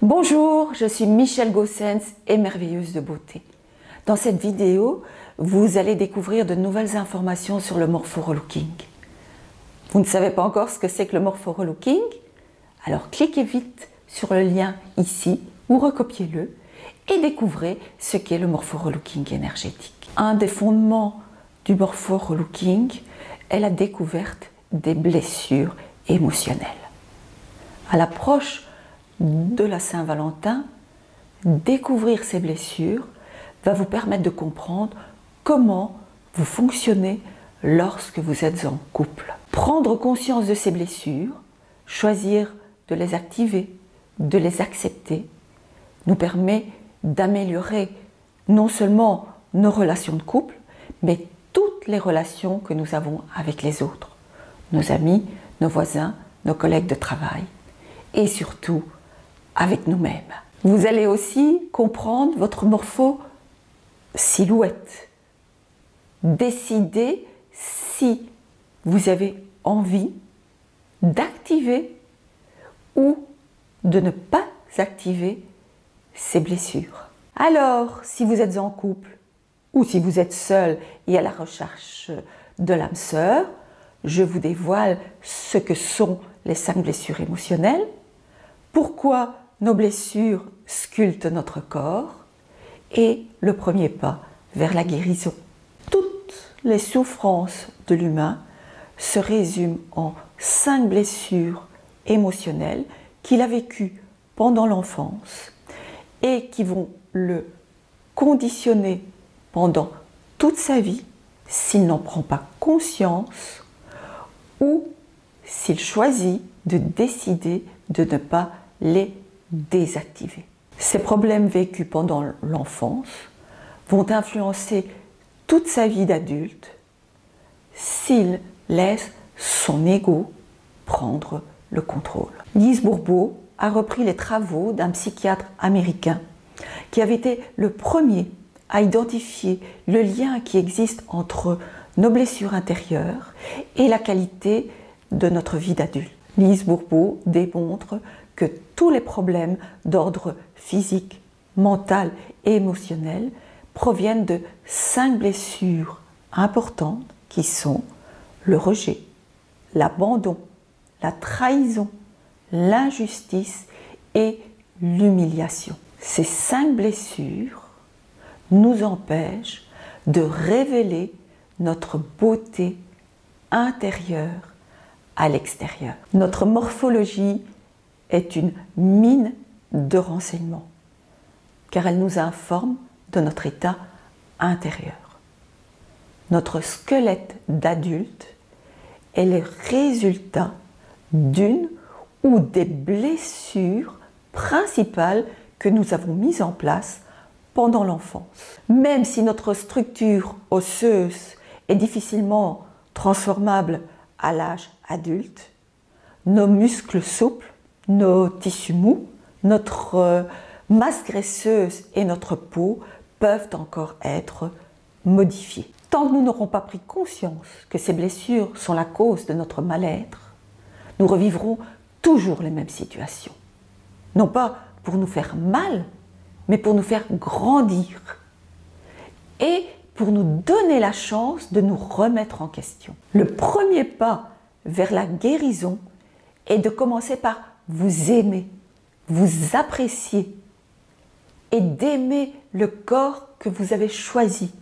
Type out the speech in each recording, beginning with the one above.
Bonjour, je suis Michèle Gossens, émerveilleuse de beauté. Dans cette vidéo, vous allez découvrir de nouvelles informations sur le morpho-relooking. Vous ne savez pas encore ce que c'est que le morpho-relooking? Alors cliquez vite sur le lien ici ou recopiez-le et découvrez ce qu'est le morpho-relooking énergétique. Un des fondements du morpho-relooking est la découverte des blessures émotionnelles. À l'approche de la Saint-Valentin, découvrir ces blessures va vous permettre de comprendre comment vous fonctionnez lorsque vous êtes en couple. Prendre conscience de ces blessures, choisir de les activer, de les accepter, nous permet d'améliorer non seulement nos relations de couple, mais toutes les relations que nous avons avec les autres, nos amis, nos voisins, nos collègues de travail et surtout avec nous-mêmes. Vous allez aussi comprendre votre morpho-silhouette. Décidez si vous avez envie d'activer ou de ne pas activer ces blessures. Alors, si vous êtes en couple ou si vous êtes seul et à la recherche de l'âme sœur, je vous dévoile ce que sont les 5 blessures émotionnelles, pourquoi nos blessures sculptent notre corps et le premier pas vers la guérison. Toutes les souffrances de l'humain se résument en 5 blessures émotionnelles qu'il a vécues pendant l'enfance et qui vont le conditionner pendant toute sa vie s'il n'en prend pas conscience ou s'il choisit de décider de ne pas les désactiver. Ces problèmes vécus pendant l'enfance vont influencer toute sa vie d'adulte s'il laisse son ego prendre le contrôle. Lise Bourbeau a repris les travaux d'un psychiatre américain qui avait été le premier à identifier le lien qui existe entre nos blessures intérieures et la qualité de notre vie d'adulte. Lise Bourbeau démontre que tous les problèmes d'ordre physique, mental et émotionnel proviennent de 5 blessures importantes qui sont le rejet, l'abandon, la trahison, l'injustice et l'humiliation. Ces 5 blessures nous empêchent de révéler notre beauté intérieure à l'extérieur. Notre morphologie est une mine de renseignements, car elle nous informe de notre état intérieur. Notre squelette d'adulte est le résultat d'une ou des blessures principales que nous avons mises en place pendant l'enfance. Même si notre structure osseuse est difficilement transformable à l'âge adulte, nos muscles souples, nos tissus mous, notre masse graisseuse et notre peau peuvent encore être modifiés. Tant que nous n'aurons pas pris conscience que ces blessures sont la cause de notre mal-être, nous revivrons toujours les mêmes situations. Non pas pour nous faire mal, mais pour nous faire grandir et pour nous donner la chance de nous remettre en question. Le premier pas vers la guérison est de commencer par vous aimer, vous apprécier et d'aimer le corps que vous avez choisi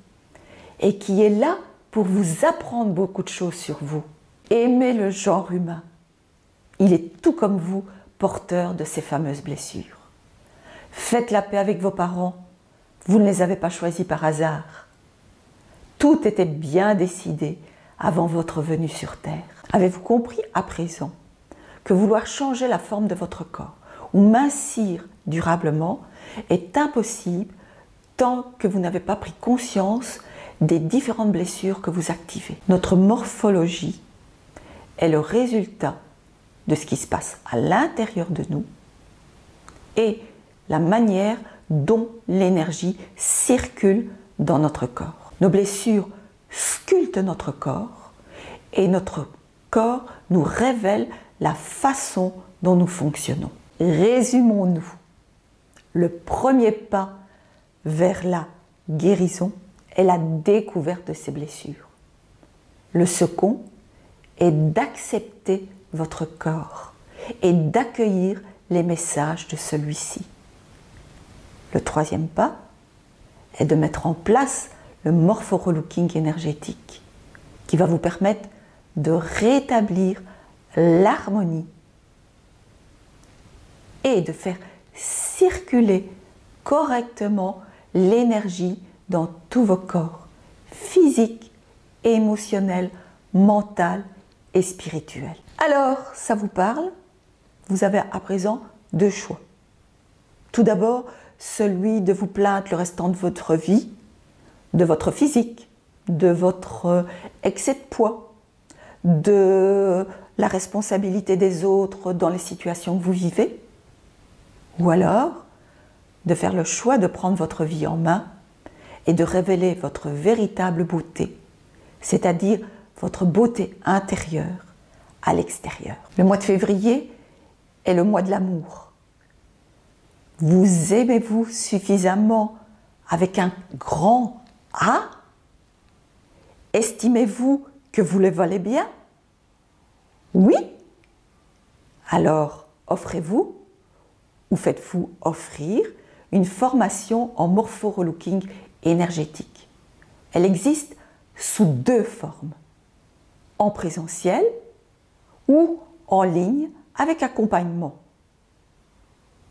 et qui est là pour vous apprendre beaucoup de choses sur vous. Aimez le genre humain. Il est tout comme vous, porteur de ces fameuses blessures. Faites la paix avec vos parents. Vous ne les avez pas choisis par hasard. Tout était bien décidé avant votre venue sur Terre. Avez-vous compris à présent que vouloir changer la forme de votre corps ou mincir durablement est impossible tant que vous n'avez pas pris conscience des différentes blessures que vous activez. Notre morphologie est le résultat de ce qui se passe à l'intérieur de nous et la manière dont l'énergie circule dans notre corps. Nos blessures sculptent notre corps et notre corps nous révèle la façon dont nous fonctionnons. Résumons-nous. le premier pas vers la guérison est la découverte de ces blessures. Le second est d'accepter votre corps et d'accueillir les messages de celui-ci. Le troisième pas est de mettre en place le morpho-relooking énergétique qui va vous permettre de rétablir l'harmonie et de faire circuler correctement l'énergie dans tous vos corps, physique, émotionnel, mental et spirituel. Alors, ça vous parle? Vous avez à présent deux choix. Tout d'abord, celui de vous plaindre le restant de votre vie, de votre physique, de votre excès de poids, de la responsabilité des autres dans les situations que vous vivez, ou alors de faire le choix de prendre votre vie en main et de révéler votre véritable beauté, c'est-à-dire votre beauté intérieure à l'extérieur. Le mois de février est le mois de l'amour. Vous aimez-vous suffisamment avec un grand A? Estimez-vous que vous le valez bien? Oui? Alors, offrez-vous ou faites-vous offrir une formation en morpho-relooking énergétique. Elle existe sous deux formes, en présentiel ou en ligne avec accompagnement.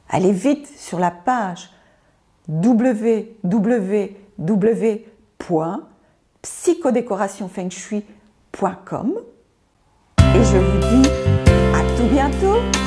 Allez vite sur la page www.psychodécorationfengshui.com et je vous dis à tout bientôt.